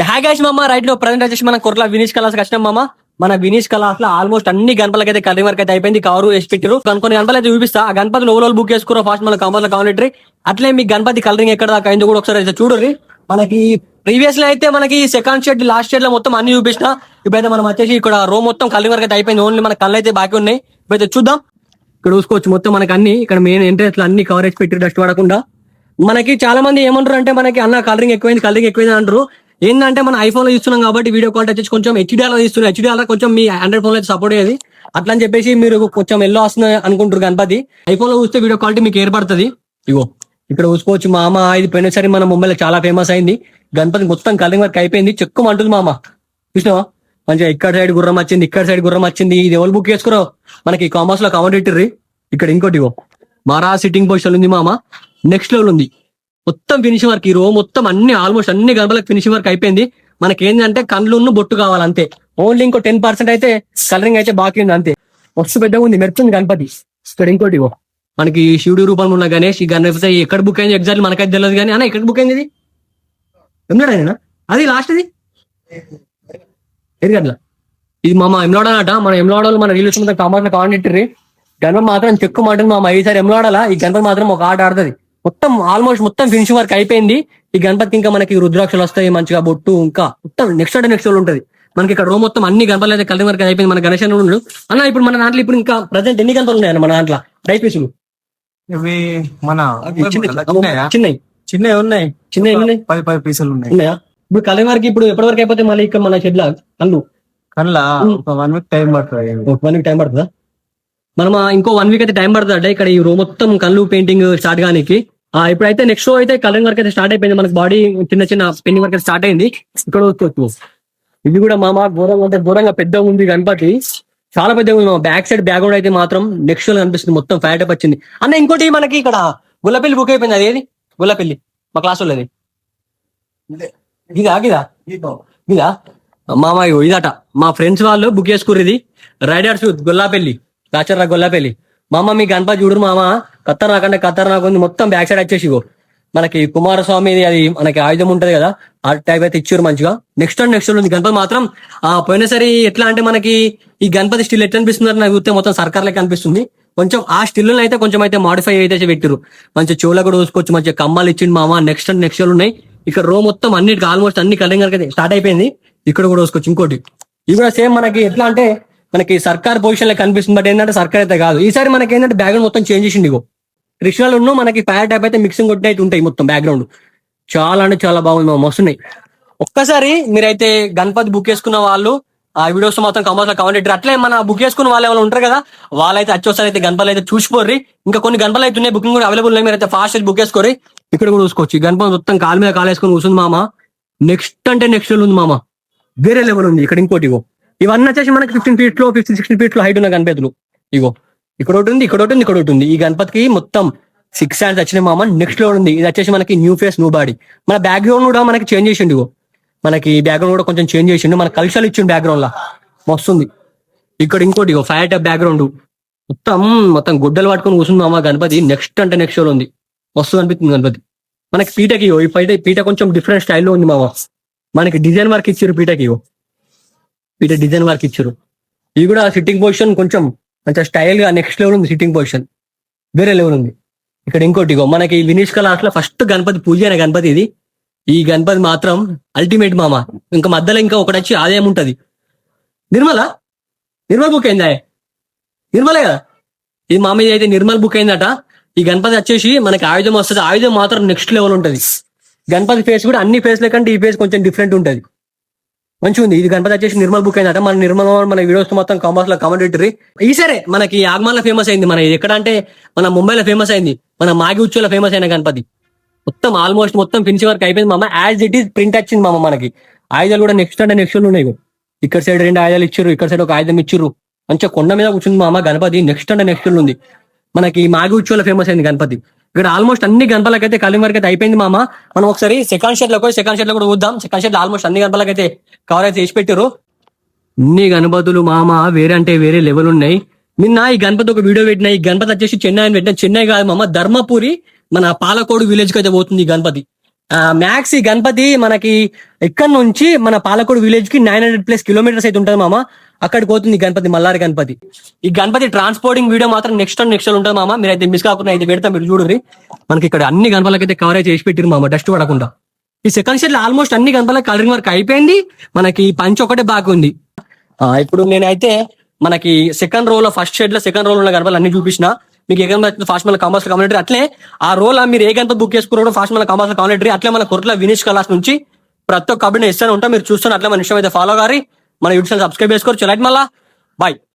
Hi guys మామ right లో present వచ్చేసి మన కొరల వినీష్ కళాస్ వచ్చినాం మామ. మన వినీష్ కళాస్ లో ఆల్మోస్ట్ అన్ని గణపలకి అయితే కలరింగ్ వర్క్ అయితే అయిపోయింది. కవర్ వేసి పెట్టారు. కొన్ని గణపలు అయితే చూపిస్తా. ఆ గణపతి ఓవరాల్ బుక్ చేసుకోరు ఫాస్ట్ మన కామర్స్ కావాలంటే అట్లే మీ గణపతి కలరింగ్ ఎక్కడ దాకా అయిందో కూడా ఒకసారి అయితే చూడండి. మనకి ప్రీవియస్ లో అయితే మనకి సెకండ్ షెడ్ లాస్ట్ షెడ్ లో మొత్తం అన్ని చూపించిన. ఇప్పుడైతే మనం వచ్చేసి ఇక్కడ రో మొత్తం కలరింగ్ వర్క్ అయితే అయిపోయింది. ఓన్లీ మన కళ్ళు అయితే బాకీ ఉన్నాయి. ఇప్పుడైతే చూద్దాం. ఇక్కడ చూసుకోవచ్చు మొత్తం మనకి అన్ని ఇక్కడ మెయిన్ ఎంట్రెన్స్ లో అన్ని కవరేజ్ పెట్టి డస్ట్ పడకుండా. మనకి చాలా మంది ఏమంటారు అంటే మనకి అన్న కలరింగ్ ఎక్కువైంది అంటారు. ఏంటంటే మనం ఐఫోన్ లో చూస్తున్నాం కాబట్టి వీడియో క్వాలిటీ వచ్చేసి కొంచెం హెచ్డిఆర్ లో తీస్తున్నాం. హెచ్డిఆర్ కొంచెం మీ ఆండ్రాయిడ్ ఫోన్ లో సపోర్ట్ అయ్యేది. అట్లా అని చెప్పేసి మీరు కొంచెం ఎల్లో వస్తుంది అనుకుంటారు గణపతి. ఐఫోన్ లో చూస్తే వీడియో క్వాలిటీ మీకు ఏర్పడుతుంది. ఇగో ఇక్కడ చూసుకోవచ్చు మామ. ఇది పోయినసారి మన ముంబైలో చాలా ఫేమస్ అయింది. గణపతి మొత్తం కలరింగ్ వర్క్ అయిపోయింది. చెక్కుమంటుంది మామ. చూసినావా మంచిగా ఇక్కడ సైడ్ గుర్రం వచ్చింది, ఇక్కడ సైడ్ గుర్రం వచ్చింది. ఇది ఎవరు బుక్ చేసుకురో మనకి కామర్స్ లో కమెంట్ ఇట్టిర్రి. ఇక్కడ ఇంకోటి ఇగో మారా సిట్టింగ్ పొజిషన్ ఉంది మామ. నెక్స్ట్ లెవెల్ ఉంది. మొత్తం ఫినిషింగ్ వర్క్. ఈ రో మొత్తం అన్ని ఆల్మోస్ట్ అన్ని గణపలకు ఫినిషింగ్ వర్క్ అయిపోయింది. మనకి ఏంటంటే కళ్ళున్న బొట్టు కావాలి అంతే. ఓన్లీ ఇంకో 10% అయితే కలరింగ్ అయితే బాకీ ఉంది అంతే. మస్తు పెద్దగా ఉంది, మెరుతుంది గణపతి. ఇక్కడ ఇంకోటి ఇగో మనకి శివుడి రూపంలో ఉన్న గణేష్. ఈ గణపతి ఎక్కడ బుక్ అయింది ఎగ్జాక్ట్లీ మనకైతే తెలియదు కానీ అన్న ఎక్కడ బుక్ అయింది ఇది ఎమ్లాడైనా అది లాస్ట్ ఇది ఎరిగట్ల ఇది మామ ఎమ్లాడనట. మన ఎమ్లాడలు మన రీల్స్ మొత్తం కామెంట్ కాంటాక్టరీ గణపతి మాత్రం చెక్కు మాటలు మామ. ఈసారి ఎమ్లాడాలా ఈ గణపతి మాత్రం ఒక ఆట ఆడుతుంది. మొత్తం ఆల్మోస్ట్ మొత్తం ఫినిషింగ్ వర్క్ అయిపోయింది. ఈ గణపతికి ఇంకా మనకి రుద్రాక్షలు వస్తాయి మంచిగా, బొట్టు ఇంకా మొత్తం నెక్స్ట్ ఉంటుంది. మనకి ఇక్కడ రో మొత్తం అన్ని గణపతులు అయితే కలరింగ్ వర్క్ అయిపోయింది. మన గణేష్ ఉన్నాడు అన్న. ఇప్పుడు మన దాంట్లో ఇప్పుడు ఇంకా ప్రజెంట్ ఎన్ని గణపతులు ఉన్నాయన్న మన దాంట్లో డ్రై పీసులు? ఇవి మన చిన్నవి చిన్నవి ఉన్నాయి. 10 పీసులు ఉన్నాయా? ఇప్పుడు కలరింగ్ వర్క్ ఇప్పుడు ఎప్పటి వరకు అయిపోతే మళ్ళీ ఇక్కడ మన షెడ్ల కళ్ళ ఒక 1 వీక్ టైం పడుతుంది. 1 వీక్ టైం పడుతుందా? మనం ఇంకో 1 వీక్ అయితే టైం పడుతుంది అంటే ఇక్కడ ఈ రో మొత్తం కళ్ళు పెయింటింగ్ స్టార్ట్ కానికి. ఇప్పుడైతే నెక్స్ట్ షో అయితే కలరింగ్ వర్క్ అయితే స్టార్ట్ అయిపోయింది. మనకి బాడీ చిన్న పెయింటింగ్ వర్క్ అయితే స్టార్ట్ అయింది. ఇక్కడ ఇది కూడా మామ ఘోరంగా అంటే ఘోరంగా పెద్దగా ఉంది గణపతి. చాలా పెద్దగా ఉంది. బ్యాక్ సైడ్ బ్యాక్గ్రౌండ్ అయితే మాత్రం నెక్స్ట్ షో కనిపిస్తుంది. మొత్తం ఫ్యాట్ అప్ వచ్చింది అన్న. ఇంకోటి మనకి ఇక్కడ గుల్లపల్లి బుక్ అయిపోయింది. అది ఏది గుల్లపల్లి మా క్లాస్ వాళ్ళది ఇదా మామ. ఇదట మా ఫ్రెండ్స్ వాళ్ళు బుక్ చేసుకుర్రు. ఇది రైడర్స్ గొల్లాపల్లి రాచర్రా గొల్లాపల్లి. మామ మీ గణపతి చూడరు మామ. ఖతర్నాక్ ఉంది. మొత్తం బ్యాక్ సైడ్ వచ్చేసి మనకి కుమారస్వామి అది మనకి ఆయుధం ఉంటది కదా, ఆ టైప్ అయితే ఇచ్చారు మంచిగా. నెక్స్ట్ ఉంది గణపతి మాత్రం. పోయినసరి ఎట్లా అంటే మనకి ఈ గణపతి స్టిల్ ఎట్లా అనిపిస్తుంది నాకు చూస్తే మొత్తం సర్కార్ లెక్క అనిపిస్తుంది. కొంచెం ఆ స్టిల్ అయితే కొంచెం అయితే మాడిఫై అయితే పెట్టారు. మంచిగా చెవులో కూడా చూసుకోవచ్చు. మంచిగా కమ్మాలు ఇచ్చింది మామ. నెక్స్ట్ ఉన్నాయి. ఇక్కడ రో మొత్తం అన్నిటికి ఆల్మోస్ట్ అన్ని కలరింగ్ అయితే స్టార్ట్ అయిపోయింది. ఇక్కడ కూడా చూసుకోవచ్చు. ఇంకోటి ఇది కూడా సేమ్ మనకి ఎట్లా అంటే మనకి సర్కార్ పొజిషన్ లో కనిపిస్తుంది. బట్ ఏంటంటే సర్కార్ అయితే కాదు. ఈసారి మనకి ఏంటంటే బ్యాక్గ్రౌండ్ మొత్తం చేంజ్ చేసింది. ఇగో కృష్ణాలు మనకి ఫైర్ టైప్ అయితే మిక్సింగ్ కొట్టి అయితే ఉంటాయి మొత్తం బ్యాక్గ్రౌండ్. చాలా అంటే చాలా బాగుంది, మస్తున్నాయి. ఒక్కసారి మీరైతే గణపతి బుక్ చేసుకున్న వాళ్ళు ఆ వీడియోస్ మొత్తం కామెంట్స్ లో కామెంట్ అట్లే మన బుక్ చేసుకున్న వాళ్ళు ఎవరు ఉంటారు కదా, వాళ్ళైతే వచ్చేసారి అయితే గణపతి అయితే చూసిపోర్రి. ఇంకా కొన్ని గణపలు అయితే ఉన్నాయి, బుకింగ్ కూడా అవైలబుల్ ఉన్నాయి. మీరు అయితే ఫాస్ట్ బుక్ చేసుకోరి. ఇక్కడ కూడా చూసుకోవచ్చు. గణపతి మొత్తం కాలు మీద కాలు వేసుకొని కూర్చుంది మామ. నెక్స్ట్ ఉంది మామ. వేరే లెవెల్ ఉంది. ఇక్కడ ఇంకోటి ఇగో ఇవన్నీ వచ్చేసి మనకి 15 feet లో 16 feet లో హైట్ ఉన్న గణపతులు. ఇగో ఇక్కడ ఒకటి ఉంది. ఈ గణపతికి మొత్తం 6 hands వచ్చినాయి మామ. నెక్స్ట్ లో ఉంది. ఇది వచ్చేసి మనకి న్యూ ఫేస్ న్యూ బాడీ. మన బ్యాక్గ్రౌండ్ కూడా మనకి చేంజ్ చేసిండు. ఇగో మనకి బ్యాక్గ్రౌండ్ కూడా కొంచెం చేంజ్ చేసిండు. మన కల్చర్ ఇచ్చిండు బ్యాక్గ్రౌండ్ లా మస్తుంది. ఇక్కడ ఇంకోటి ఇగో ఫైర్ టైప్ బ్యాక్గ్రౌండ్. మొత్తం గుడ్డలు పట్టుకొని కూర్చుంది మామ గణపతి. నెక్స్ట్ షోలో ఉంది. మస్తు అనిపిస్తుంది గణపతి. మనకి పీటకి ఇగో ఈ పీట కొంచెం డిఫరెంట్ స్టైల్లో ఉంది మామ. మనకి డిజైన్ వర్క్ ఇచ్చారు పీటకి. ఇగో పీట డిజైన్ వర్క్ ఇచ్చారు. ఇది కూడా సిట్టింగ్ పొజిషన్ కొంచెం మంచిగా స్టైల్ గా నెక్స్ట్ లెవెల్ ఉంది. సిట్టింగ్ పొజిషన్ వేరే లెవెల్ ఉంది. ఇక్కడ ఇంకోటి ఇగో మనకి వినీష్ కళాస్ లో ఫస్ట్ గణపతి పూజ అయిన గణపతి ఇది. ఈ గణపతి మాత్రం అల్టిమేట్ మామ. ఇంకా మధ్యలో ఇంకా ఒకటి వచ్చి ఆదాయం ఉంటది. నిర్మల్ బుక్ అయిందా? నిర్మలే కదా ఇది మామ. ఇది అయితే నిర్మల్ బుక్ అయిందట. ఈ గణపతి వచ్చేసి మనకి ఆయుధం వస్తుంది. ఆయుధం మాత్రం నెక్స్ట్ లెవెల్ ఉంటది. గణపతి ఫేస్ కూడా అన్ని ఫేస్ లేకంటే ఈ ఫేస్ కొంచెం డిఫరెంట్ ఉంటది. మంచిగా ఉంది. ఇది గణపతి వచ్చేసి నిర్మల్ బుక్ అయిందట. మన నిర్మల్ మన వీడియోస్ మొత్తం కామర్స్ లో కామెంట్ పెట్టిర్రి. ఈసారి మనకి ఆగమాన్లో ఫేమస్ అయింది. మన ఎక్కడ అంటే మన ముంబైలో ఫేమస్ అయింది. మన మాగి ఉచ్చులో ఫేమస్ అయిన గణపతి. మొత్తం ఆల్మోస్ట్ మొత్తం ఫినిషింగ్ వర్క్ అయిపోయింది మామ. యాజ్ ఇట్ ఈస్ ప్రింట్ వచ్చింది మామ. మనకి ఆయుధాలు కూడా నెక్స్ట్ ఉన్నాయి. ఇక్కడ సైడ్ 2 ఆయుధాలు ఇచ్చారు. ఇక్కడ సైడ్ ఒక ఆయుధం ఇచ్చారు. మంచిగా కొండ మీద కూర్చుంది మామ గణపతి. నెక్స్ట్ ఉంది. మనకి మాగి ఉచ్చులో ఫేమస్ అయింది గణపతి. ఇక్కడ ఆల్మోస్ట్ అన్ని గణపలకైతే కలరింగ్ వర్క్ అయితే అయిపోయింది మామ. మనం ఒకసారి సెకండ్ షెడ్ లో కూడా చూద్దాం. సెకండ్ షెడ్ లో ఆల్మోస్ట్ అన్ని గణపలకైతే కవర్ అయితే చేసి పెట్టారు. అన్ని గణపతులు మామ వేరే అంటే వేరే లెవెల్ ఉన్నాయి. నిన్న ఈ గణపతి ఒక వీడియో పెట్టిన. ఈ గణపతి వచ్చేసి చెన్నై అని పెట్టిన. చెన్నై కాదు మామ, ధర్మపురి మన పాలకోడు విలేజ్ కి అయితే పోతుంది ఈ గణపతి. మ్యాక్స్ ఈ గణపతి మనకి ఇక్కడ నుంచి మన పాలకోడు విలేజ్ కి 900+ కిలోమీటర్స్ అయితే ఉంటుంది మామ. అక్కడికి పోతుంది ఈ గణపతి, మల్లారి గణపతి. ఈ గణపతి ట్రాన్స్పోర్టింగ్ వీడియో మాత్రం నెక్స్ట్ ఉంటుంది మామ. మీరు అయితే మిస్ కాకుండా అయితే పెడతా, మీరు చూడరు. మనకి ఇక్కడ అన్ని గణపలకి అయితే కవరేజ్ చేసి పెట్టిరు మామ, డస్ట్ పడకుండా. ఈ సెకండ్ షెడ్ లో ఆల్మోస్ట్ అన్ని గణపలకి కలరింగ్ వర్క్ అయిపోయింది. మనకి పంచ్ ఒకటే బాగా ఉంది. ఇప్పుడు నేనైతే మనకి సెకండ్ రోలో ఫస్ట్ షెడ్ లో సెకండ్ రోల్ ఉన్న గణపలు అన్ని చూపించిన. మీకు ఏ గణపతి ఫాస్ట్ మన కామర్స్ కమ్యూనిటీ అట్లే ఆ రోల్ మీరు ఏ గణపతి బుక్ చేసుకున్నారో ఫాస్ట్ మన కామర్స్ కమ్యూనిటీ అట్లే మన కొరట్ల వినీష్ కలాస్ నుంచి ప్రతి ఒక్క అప్డేట్ ఇస్తూనే ఉంటాం. మీరు చూస్తున్న అట్లా మన ఇష్టం అయితే ఫాలో గారి మన యూట్యూబ్ ఛానల్ సబ్స్క్రైబ్ చేసుకోవచ్చు. లైట్ మళ్ళా బాయ్.